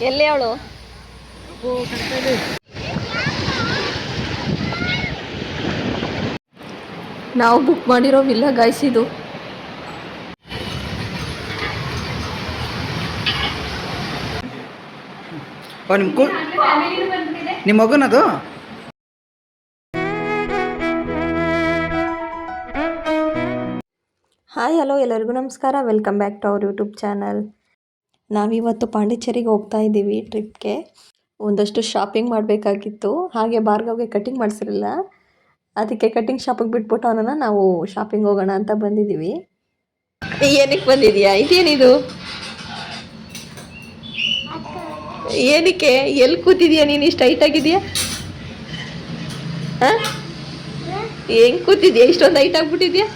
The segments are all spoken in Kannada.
ಎಲ್ಲಿ ಅವಳು? ನಾವು ಬುಕ್ ಮಾಡಿರೋ ವಿಲ್ಲ ಗಾಯ್ಸಿದು. ನಿಮ್ಮ ಮಗನದು. ಹಾಯ್ ಹಲೋ ಎಲ್ಲರಿಗೂ ನಮಸ್ಕಾರ, welcome back to our YouTube channel. ನಾವಿವತ್ತು ಪಾಂಡಿಚೇರಿಗೆ ಹೋಗ್ತಾ ಇದ್ದೀವಿ ಟ್ರಿಪ್ಗೆ. ಒಂದಷ್ಟು ಶಾಪಿಂಗ್ ಮಾಡಬೇಕಾಗಿತ್ತು. ಹಾಗೆ ಭಾರ್ಗವ್ಗೆ ಕಟಿಂಗ್ ಮಾಡಿಸಿರಲಿಲ್ಲ, ಅದಕ್ಕೆ ಕಟಿಂಗ್ ಶಾಪಿಗೆ ಬಿಟ್ಬಿಟ್ಟು ಅವನನ್ನು ನಾವು ಶಾಪಿಂಗ್ ಹೋಗೋಣ ಅಂತ ಬಂದಿದ್ದೀವಿ. ಏನಕ್ಕೆ ಬಂದಿದೆಯಾ? ಇದೇನಿದು? ಏನಕ್ಕೆ? ಎಲ್ಲಿ ಕೂತಿದೀಯಾ ನೀನು? ಇಷ್ಟು ಹೈಟ್ ಆಗಿದೆಯಾ? ಹಾಂ, ಹೆಂಗೆ ಕೂತಿದ್ಯಾ? ಇಷ್ಟೊಂದು ಹೈಟ್ ಆಗಿಬಿಟ್ಟಿದ್ಯಾ?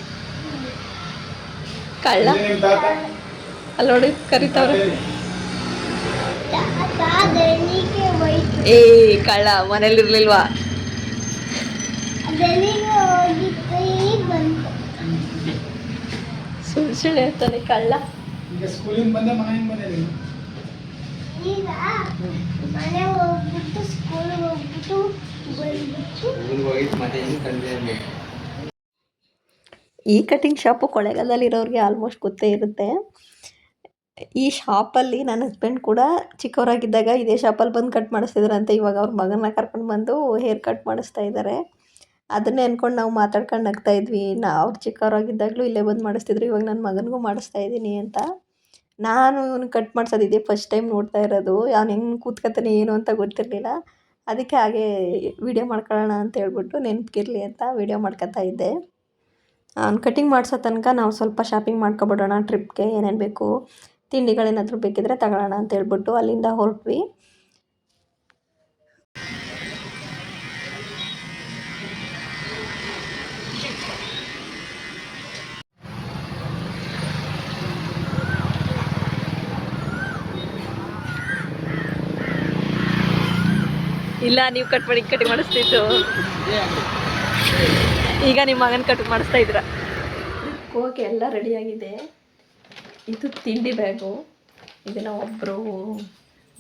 ಕಳ್ಳ ಅಲ್ಲಿ ನೋಡಿ ಕರಿತಾವ್ರೆ. ಏ ಕಳ್ಳ, ಮನೇಲಿರ್ಲಿಲ್ವಾ? ಸುಳ್ಳು ಸುಳ್ಳು ಹೇಳ್ತಾನೆ ಕಳ್ಳ. ಈ ಕಟಿಂಗ್ ಶಾಪು ಕೊಳ್ಳೇಗಾಲದಲ್ಲಿರೋರಿಗೆ ಆಲ್ಮೋಸ್ಟ್ ಗೊತ್ತೇ ಇರುತ್ತೆ. ಈ ಶಾಪಲ್ಲಿ ನನ್ನ ಹಸ್ಬೆಂಡ್ ಕೂಡ ಚಿಕ್ಕವರಾಗಿದ್ದಾಗ ಇದೇ ಶಾಪಲ್ಲಿ ಬಂದು ಕಟ್ ಮಾಡಿಸ್ತಿದ್ರಂತೆ. ಇವಾಗ ಅವ್ರ ಮಗನ ಕರ್ಕೊಂಡು ಬಂದು ಹೇರ್ ಕಟ್ ಮಾಡಿಸ್ತಾ ಇದ್ದಾರೆ. ಅದನ್ನೇ ಅಂದ್ಕೊಂಡು ನಾವು ಮಾತಾಡ್ಕೊಂಡು ನಗ್ತಾ ಇದ್ವಿ. ಅವ್ರು ಚಿಕ್ಕವರಾಗಿದ್ದಾಗಲೂ ಇಲ್ಲೇ ಬಂದು ಮಾಡಿಸ್ತಿದ್ರು, ಇವಾಗ ನನ್ನ ಮಗನಿಗೂ ಮಾಡಿಸ್ತಾ ಇದ್ದೀನಿ ಅಂತ. ನಾನು ಇವನು ಕಟ್ ಮಾಡಿಸೋದಿದೆ ಫಸ್ಟ್ ಟೈಮ್ ನೋಡ್ತಾ ಇರೋದು. ಅವ್ನು ಹೆಂಗೆ ಕೂತ್ಕೊತಾನೆ ಏನು ಅಂತ ಗೊತ್ತಿರಲಿಲ್ಲ. ಅದಕ್ಕೆ ಹಾಗೆ ವಿಡಿಯೋ ಮಾಡ್ಕೊಳ್ಳೋಣ ಅಂತ ಹೇಳ್ಬಿಟ್ಟು ನೆನಪಿರಲಿ ಅಂತ ವಿಡಿಯೋ ಮಾಡ್ಕೊತಾ ಇದ್ದೆ. ಅವ್ನು ಕಟಿಂಗ್ ಮಾಡಿಸೋ ತನಕ ನಾವು ಸ್ವಲ್ಪ ಶಾಪಿಂಗ್ ಮಾಡ್ಕೊಬಿಡೋಣ ಟ್ರಿಪ್ಗೆ. ಏನೇನು ಬೇಕು, ತಿಂಡಿಗಳೇನಾದರೂ ಬೇಕಿದ್ರೆ ತಗೊಳ್ಳೋಣ ಅಂತ ಹೇಳ್ಬಿಟ್ಟು ಅಲ್ಲಿಂದ ಹೊರಟ್ವಿ. ಇಲ್ಲ, ನೀವು ಕಟಿಂಗ್ ಮಾಡಿಸ್ತಿತ್ತು. ಈಗ ನಿಮ್ಮ ಮಗನ ಕಟಿಂಗ್ ಮಾಡಿಸ್ತಾ ಇದ್ರ. ಹೋಗಿ ಎಲ್ಲ ರೆಡಿಯಾಗಿದೆ. ಇದು ತಿಂಡಿ ಬ್ಯಾಗು. ಇದನ್ನು ಒಬ್ಬರು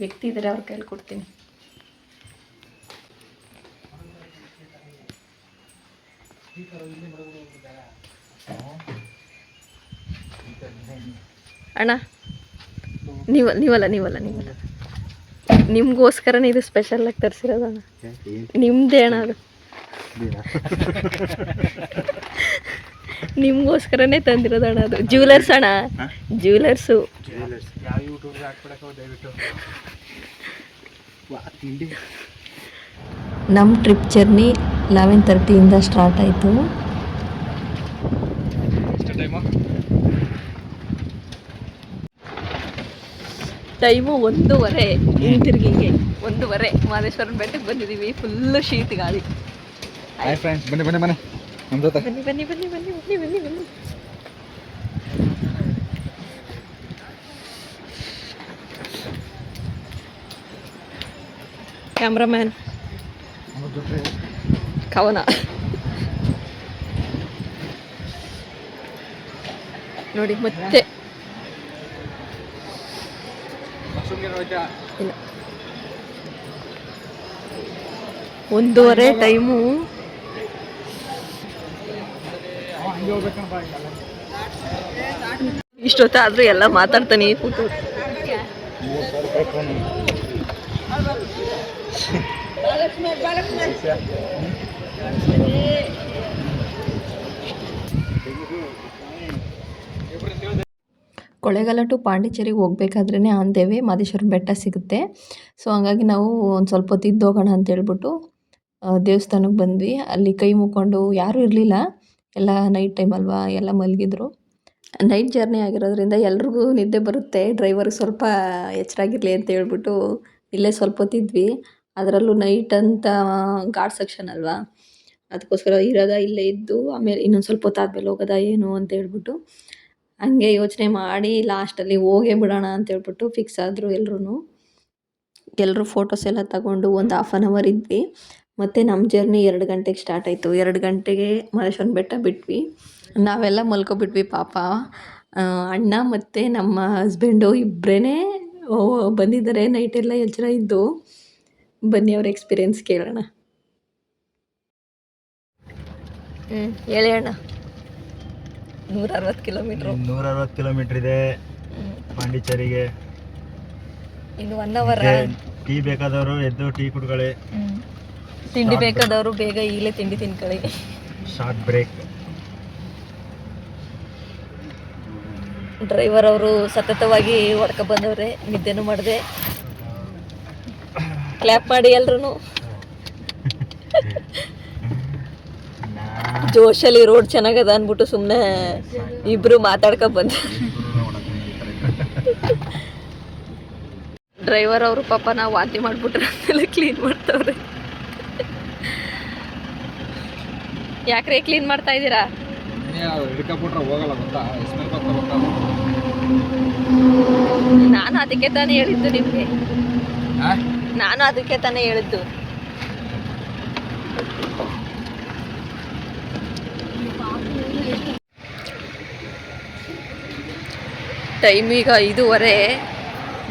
ವ್ಯಕ್ತಿ ಇದ್ದಾರೆ, ಅವ್ರ ಕೈಲಿ ಕೊಡ್ತೀನಿ. ಅಣ್ಣ ನೀವಲ್ಲ ನಿಮಗೋಸ್ಕರನೇ ಇದು ಸ್ಪೆಷಲಾಗಿ ತರಿಸಿರೋದಣ್ಣ. ನಿಮ್ಮದೇ ಅಣ್ಣ ಅದು. ನಿಮಗೋಸ್ಕರನೇ ತಂದಿರೋದಣ್ಣ ಅದು. ಜ್ಯುವೆಲರ್ಸ್ ಅಣ್ಣ, ಜ್ಯುವೆಲರ್ಸು. ನಮ್ಮ ಟ್ರಿಪ್ ಜರ್ನಿ 11:30 ಸ್ಟಾರ್ಟ್ ಆಯಿತು. ಟೈಮು 1:15. ಹಿಂತಿರುಗಿಗೆ 1:15 ಮಾದೇಶ್ವರನ ಬೆಟ್ಟಕ್ಕೆ ಬಂದಿದ್ದೀವಿ. ಫುಲ್ಲು ಶೀತ ಗಾಳಿ. ಬನ್ನಿ. ಕ್ಯಾಮ್ರಾಮ್ಯಾನ್ ಕವನ ನೋಡಿ. ಮತ್ತೆ ಇಲ್ಲ, 1:15 ಟೈಮು. ಇಷ್ಟೊತ್ತಾದ್ರೂ ಎಲ್ಲ ಮಾತಾಡ್ತಾನೆ ಕೂತು. ಕೊಳ್ಳೇಗಾಲ ಟು ಪಾಂಡಿಚೇರಿಗೆ ಹೋಗ್ಬೇಕಾದ್ರೇ ಆನ್ ದ ವೇ ಮಾದೇಶ್ವರನ ಬೆಟ್ಟ ಸಿಗುತ್ತೆ. ಸೊ ಹಂಗಾಗಿ ನಾವು ಒಂದು ಸ್ವಲ್ಪ ಹೊತ್ತು ಇದ್ದು ಹೋಗೋಣ ಅಂತ ಹೇಳ್ಬಿಟ್ಟು ದೇವಸ್ಥಾನಕ್ಕೆ ಬಂದ್ವಿ. ಅಲ್ಲಿ ಕೈ ಮುಕ್ಕೊಂಡು ಯಾರೂ ಇರಲಿಲ್ಲ, ಎಲ್ಲ ನೈಟ್ ಟೈಮ್ ಅಲ್ವಾ, ಎಲ್ಲ ಮಲಗಿದ್ರು. ನೈಟ್ ಜರ್ನಿ ಆಗಿರೋದ್ರಿಂದ ಎಲ್ರಿಗೂ ನಿದ್ದೆ ಬರುತ್ತೆ. ಡ್ರೈವರ್ಗೆ ಸ್ವಲ್ಪ ಎಚ್ಚರಾಗಿರಲಿ ಅಂತ ಹೇಳ್ಬಿಟ್ಟು ಇಲ್ಲೇ ಸ್ವಲ್ಪ ಹೊತ್ತಿದ್ವಿ. ಅದರಲ್ಲೂ ನೈಟ್ ಅಂತ ಘಾಟ್ ಸೆಕ್ಷನ್ ಅಲ್ವಾ, ಅದಕ್ಕೋಸ್ಕರ ಇಲ್ಲೇ ಇದ್ದು ಆಮೇಲೆ ಇನ್ನೊಂದು ಸ್ವಲ್ಪ ಹೊತ್ತಾದ್ಮೇಲೆ ಹೋಗೋದಾ ಏನು ಅಂತ ಹೇಳ್ಬಿಟ್ಟು ಹಂಗೆ ಯೋಚನೆ ಮಾಡಿ ಲಾಸ್ಟಲ್ಲಿ ಹೋಗೇ ಬಿಡೋಣ ಅಂತ ಹೇಳ್ಬಿಟ್ಟು ಫಿಕ್ಸ್ ಆದರು ಎಲ್ಲರೂ ಫೋಟೋಸ್ ಎಲ್ಲ ತಗೊಂಡು ಒಂದು 1/2 ಅವರ್ ಇದ್ವಿ. ಮತ್ತು ನಮ್ಮ ಜರ್ನಿ 2 ಗಂಟೆಗೆ ಸ್ಟಾರ್ಟ್ ಆಯಿತು. 2 ಗಂಟೆಗೆ ಮಾದೇಶ್ವರನ ಬೆಟ್ಟ ಬಿಟ್ವಿ. ನಾವೆಲ್ಲ ಮಲ್ಕೊಬಿಟ್ವಿ ಪಾಪ. ಅಣ್ಣ ಮತ್ತು ನಮ್ಮ ಹಸ್ಬೆಂಡು ಇಬ್ಬರೇ ಓ ಬಂದಿದ್ದಾರೆ ನೈಟೆಲ್ಲ ಎಚ್ಚರ ಇದ್ದು. ಬನ್ನಿ ಅವ್ರ ಎಕ್ಸ್ಪೀರಿಯನ್ಸ್ ಕೇಳೋಣ. ಹೇಳಿ ಅಣ್ಣ. 160 ಕಿಲೋಮೀಟ್ರು. 160 ಕಿಲೋಮೀಟ್ರ್ ಇದೆ ಪಾಂಡಿಚೇರಿಗೆ. ಇನ್ನು 1 ಅವರ್. ಟೀ ಬೇಕಾದವರು ಎದ್ದು ಟೀ ಕುಡ್ಕೊಳ್ಳಿ. ತಿಂಡಿ ಬೇಕಾದವರು ಬೇಗ ಈಗಲೇ ತಿಂಡಿ ತಿನ್ಕೊಳ್ಳಿ. Short break. ಡ್ರೈವರ್ ಅವರು ಸತತವಾಗಿ ಹೊಡ್ಕೊ ಬಂದವ್ರೆ, ನಿದ್ದೆನೂ ಮಾಡಿದೆ. ಕ್ಲ್ಯಾಪ್ ಮಾಡಿ ಎಲ್ರು. ಜೋಶಲ್ಲಿ ರೋಡ್ ಚೆನ್ನಾಗದ ಅಂದ್ಬಿಟ್ಟು ಸುಮ್ಮನೆ ಇಬ್ರು ಮಾತಾಡ್ಕೊ ಬಂದ. ಡ್ರೈವರ್ ಅವರು ಪಾಪ ನಾವು ವಾಂತಿ ಮಾಡ್ಬಿಟ್ರೆ ಅಂತೆಲ್ಲ ಕ್ಲೀನ್ ಮಾಡ್ತವ್ರೆ. ಯಾಕ್ರೆ ಕ್ಲೀನ್ ಮಾಡ್ತಾ ಇದ್ದೀರಾ? ನಾನು ಅದಕ್ಕೆ ತಾನೇ ಹೇಳಿದ್ದು ನಿಮಗೆ. ನಾನು ಅದಕ್ಕೆ ತಾನೇ ಹೇಳಿದ್ದು. ಟೈಮ್ ಈಗ 5:15.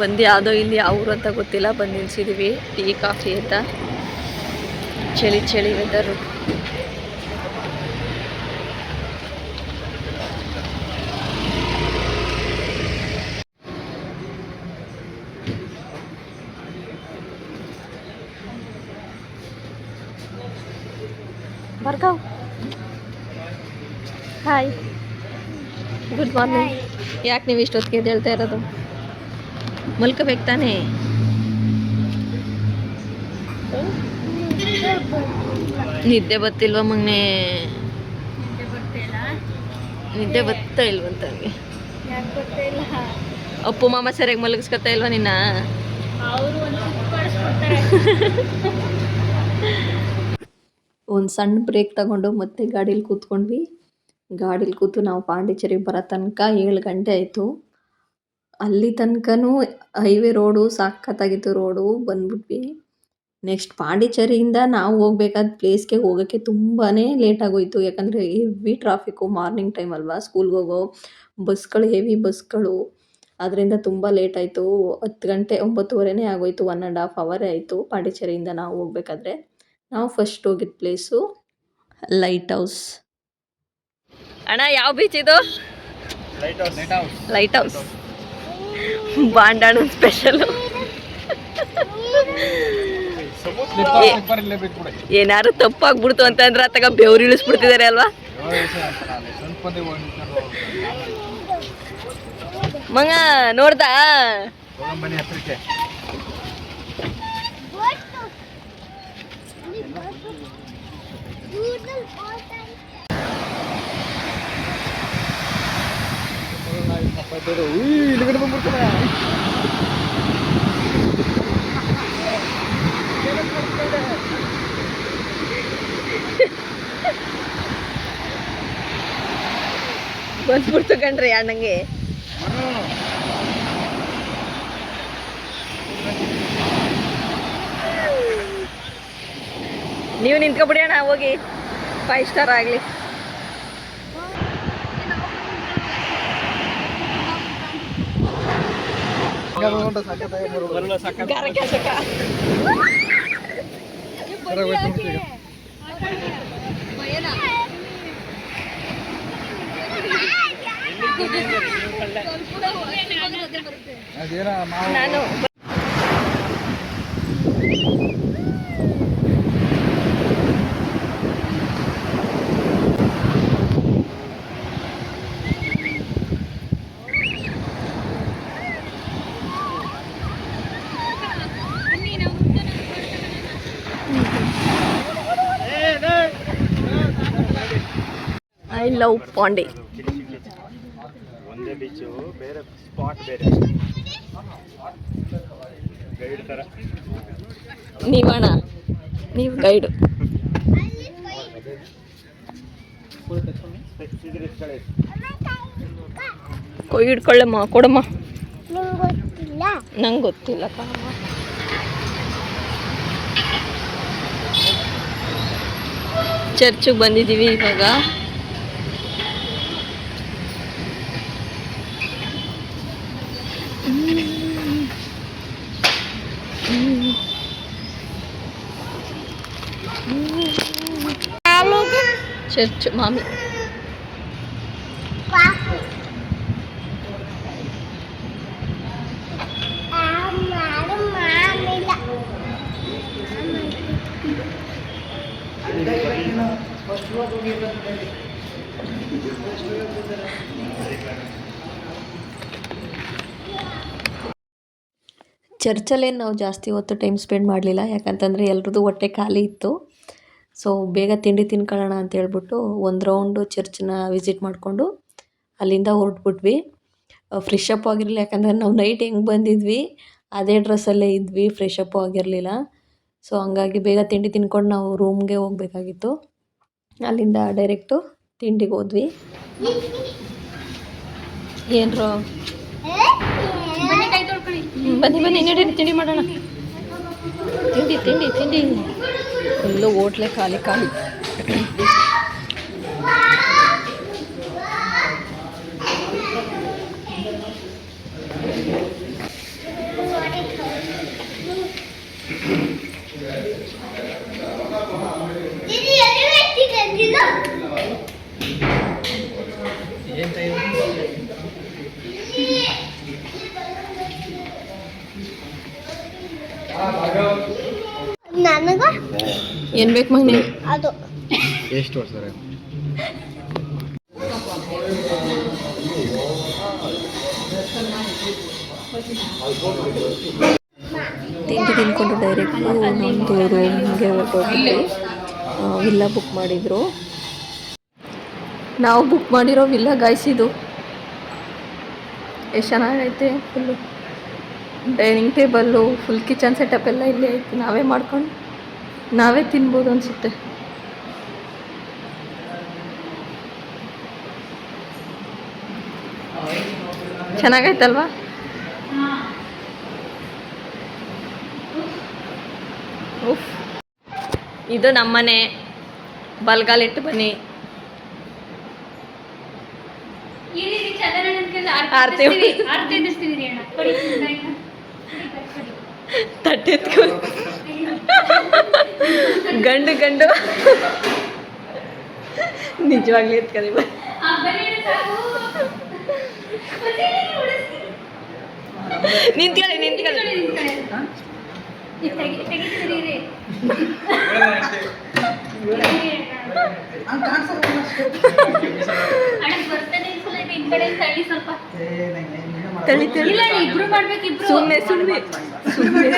ಬಂದು ಯಾವುದೋ ಇಲ್ಲಿ ಯಾವ ಊರು ಅಂತ ಗೊತ್ತಿಲ್ಲ, ಬಂದು ನಿಲ್ಸಿದ್ದೀವಿ ಟೀ ಕಾಫಿ ಅಂತ. ಚಳಿ ಚಳಿ weather. Bhargav hi, good morning. ಯಾಕೆ ನೀವು ಇಷ್ಟೊತ್ತಿಗೆ ಎದ್ದೇಳ್ತಾ ಇರೋದು? ಮಲ್ಕೋಬೇಕು ತಾನೇ? ನಿದ್ದೆ ಬತ್ತಿಲ್ವ ಮಗನೇ? ನಿದ್ದೆ ಬರ್ತಾ ಇಲ್ವಂತ ನನಗೆ. ಅಪ್ಪು ಮಾಮ ಸರಿಯಾಗಿ ಮಲಗಿಸ್ಕೊತಾ ಇಲ್ವಾ ನಿನ್ನ? ಒಂದು ಸಣ್ಣ ಬ್ರೇಕ್ ತಗೊಂಡು ಮತ್ತೆ ಗಾಡೀಲಿ ಕೂತ್ಕೊಂಡ್ವಿ. ಗಾಡೀಲಿ ಕೂತು ನಾವು ಪಾಂಡಿಚೇರಿಗೆ ಬರೋ ತನಕ 7 ಗಂಟೆ ಆಯಿತು. ಅಲ್ಲಿ ತನಕನೂ ಹೈವೇ ರೋಡು ಸಖತ್ತಾಗಿತ್ತು. ರೋಡು ಬಂದ್ಬಿಟ್ವಿ. ನೆಕ್ಸ್ಟ್ ಪಾಂಡಿಚೇರಿಯಿಂದ ನಾವು ಹೋಗ್ಬೇಕಾದ ಪ್ಲೇಸ್ಗೆ ಹೋಗೋಕ್ಕೆ ತುಂಬಾ ಲೇಟ್ ಆಗೋಯಿತು. ಯಾಕಂದರೆ ಹೆವಿ ಟ್ರಾಫಿಕ್ಕು. ಮಾರ್ನಿಂಗ್ ಟೈಮ್ ಅಲ್ವಾ, ಸ್ಕೂಲ್ಗೆ ಹೋಗೋ ಬಸ್ಗಳು, ಹೆವಿ ಬಸ್ಗಳು. ಅದರಿಂದ ತುಂಬ ಲೇಟ್ ಆಯಿತು. 10 ಗಂಟೆ 9:15 ಆಗೋಯಿತು. 1.5 ಅವರೇ ಆಯಿತು ಪಾಂಡಿಚೇರಿಯಿಂದ ನಾವು ಹೋಗ್ಬೇಕಾದ್ರೆ. ನಾವು ಫಸ್ಟ್ ಹೋಗಿದ್ದ ಪ್ಲೇಸು ಲೈಟ್ ಹೌಸ್. ಅಣ್ಣ ಯಾವ ಬೀಚ್ ಇದು? ಲೈಟ್ ಹೌಸ್ ಬಾಂಡಾಣ ಸ್ಪೆಷಲು. ಏನಾರು ತಪ್ಪಾಗ್ಬಿಡ್ತು ಅಂತಂದ್ರೆ ಅತ್ತಾಗ ಬೆವ್ರು ಇಳಿಸ್ಬಿಡ್ತಿದ್ದಾರೆ ಅಲ್ವಾ ಮಂಗ? ನೋಡ್ದಾ? ಬಂದ್ಬಿಡ್ತು ಕಣ್ರಿ ಅಣ್ಣಂಗೆ. ನೀವು ನಿಂತ್ಕೊಬಿಡಿ ಅಣ್ಣ, ಹೋಗಿ 5 ಸ್ಟಾರ್ ಆಗಲಿ. ನಾನು ಐ ಲವ್ ಪಾಂಡಿ. ಒಂದೇ ಬೀಚು, ಬೇರೆ ಸ್ಪಾಟ್ ಬೇರೆ. ಗೈಡ್ ತರ ನೀವಣ್ಣ, ನೀವು ಗೈಡು. ಹಿಡ್ಕೊಳ್ಳಮ್ಮ, ಕೊಡಮ್ಮ. ನಂಗೆ ಗೊತ್ತಿಲ್ಲ ಕಣಮ್ಮ. ಚರ್ಚಿಗೆ ಬಂದಿದ್ದೀವಿ ಇವಾಗ. ಚರ್ಚ್ ಮಾಮಿ. ಚರ್ಚಲ್ಲೇನು ನಾವು ಜಾಸ್ತಿ ಹೊತ್ತು ಟೈಮ್ ಸ್ಪೆಂಡ್ ಮಾಡಲಿಲ್ಲ, ಯಾಕಂತಂದರೆ ಎಲ್ರದ್ದು ಹೊಟ್ಟೆ ಖಾಲಿ ಇತ್ತು. ಸೊ ಬೇಗ ತಿಂಡಿ ತಿನ್ಕೊಳ್ಳೋಣ ಅಂತ ಹೇಳ್ಬಿಟ್ಟು ಒಂದು ರೌಂಡು ಚರ್ಚನ್ನ ವಿಸಿಟ್ ಮಾಡಿಕೊಂಡು ಅಲ್ಲಿಂದ ಹೊರಟ್ಬಿಟ್ವಿ. ಫ್ರೆಶ್ ಅಪ್ ಆಗಿರಲಿಲ್ಲ, ಯಾಕಂದರೆ ನಾವು ನೈಟ್ ಹೆಂಗೆ ಬಂದಿದ್ವಿ ಅದೇ ಡ್ರೆಸ್ಸಲ್ಲೇ ಇದ್ವಿ, ಫ್ರೆಶ್ ಅಪ್ಪು ಆಗಿರಲಿಲ್ಲ. ಸೊ ಹಂಗಾಗಿ ಬೇಗ ತಿಂಡಿ ತಿನ್ಕೊಂಡು ನಾವು ರೂಮ್ಗೆ ಹೋಗಬೇಕಾಗಿತ್ತು. ಅಲ್ಲಿಂದ ಡೈರೆಕ್ಟು ತಿಂಡಿಗೆ ಹೋದ್ವಿ. ಏನ್ರೋ ಬನ್ನಿ ಬನ್ನಿ ನಡೀರಿ ತಿಂಡಿ ಮಾಡೋಣ. ತಿಂಡಿ ತಿಂಡಿ ತಿಂಡಿ ಫುಲ್ಲು ಹೋಟ್ಲೆ ಖಾಲಿ ಖಾಲಿ. ಏನು ಬೇಕು ಮಗನೇ? ಅದು ಎಷ್ಟು ವರ್ಷ ತಿಂಡಿ ತಿನ್ಕೊಂಡು ಡೈರೆಕ್ಟು ನಮ್ಮದು ರೂಮ್ಗೆ ಹೊರಟೋಗಿದ್ವಿ. ವಿಲ್ಲಾ ಬುಕ್ ಮಾಡಿದರು. ನಾವು ಬುಕ್ ಮಾಡಿರೋ ವಿಲ್ಲಾ ಗಾಯ್ಸಿದು ಎಷ್ಟು ಚೆನ್ನಾಗೈತೆ. Full dining table, full kitchen setup ಎಲ್ಲ ಇಲ್ಲೇ ಐತೆ. ನಾವೇ ಮಾಡ್ಕೊಂಡು ನಾವೇ ತಿನ್ಬೋದು ಅನಿಸುತ್ತೆ. ಚೆನ್ನಾಗೈತಲ್ವಾ? ಉಫ್, ಇದು ನಮ್ಮನೆ. ಬಲ್ಗಾಲಿಟ್ಟು ಬನ್ನಿ. ತಟ್ಟೆತ್ಕೊ ಗಂಡು ಗಂಡು ನಿಜವಾಗ್ಲೂ ಎತ್ಕದಿ. ನಿಂತ್ಕೊಳ್ಳಿ ನಿಂತ್ಕೊಳ್ಳಿ. ತಳಿ ತಳಿ ಸುಮ್ಮನೆ ಸುಮ್ಮನೆ ಸುಮ್ಮನೆ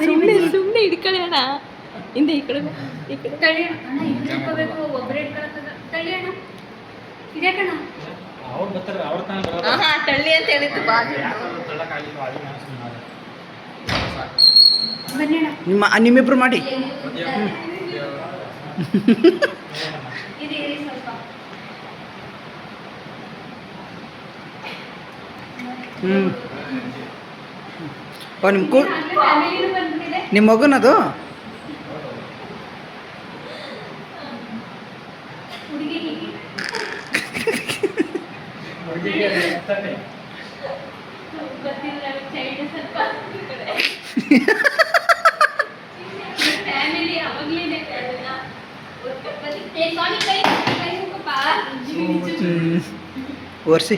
ಸುಮ್ಮನೆ ಸುಮ್ಮನೆ ಹಿಡ್ಕೊಳ್ಳಿ ಅಣ್ಣ. ಹಿಂದೆ ಈ ಕಡೆ ಈ ಕಡೆ ತಳ್ಳಿ ಅಂತ ಹೇಳಿತ್ತು. ನಿಮ್ಮಿಬ್ರು ಮಾಡಿ. ನಿಮ್ಮ ಮಗನದು ಒರ್ಸಿ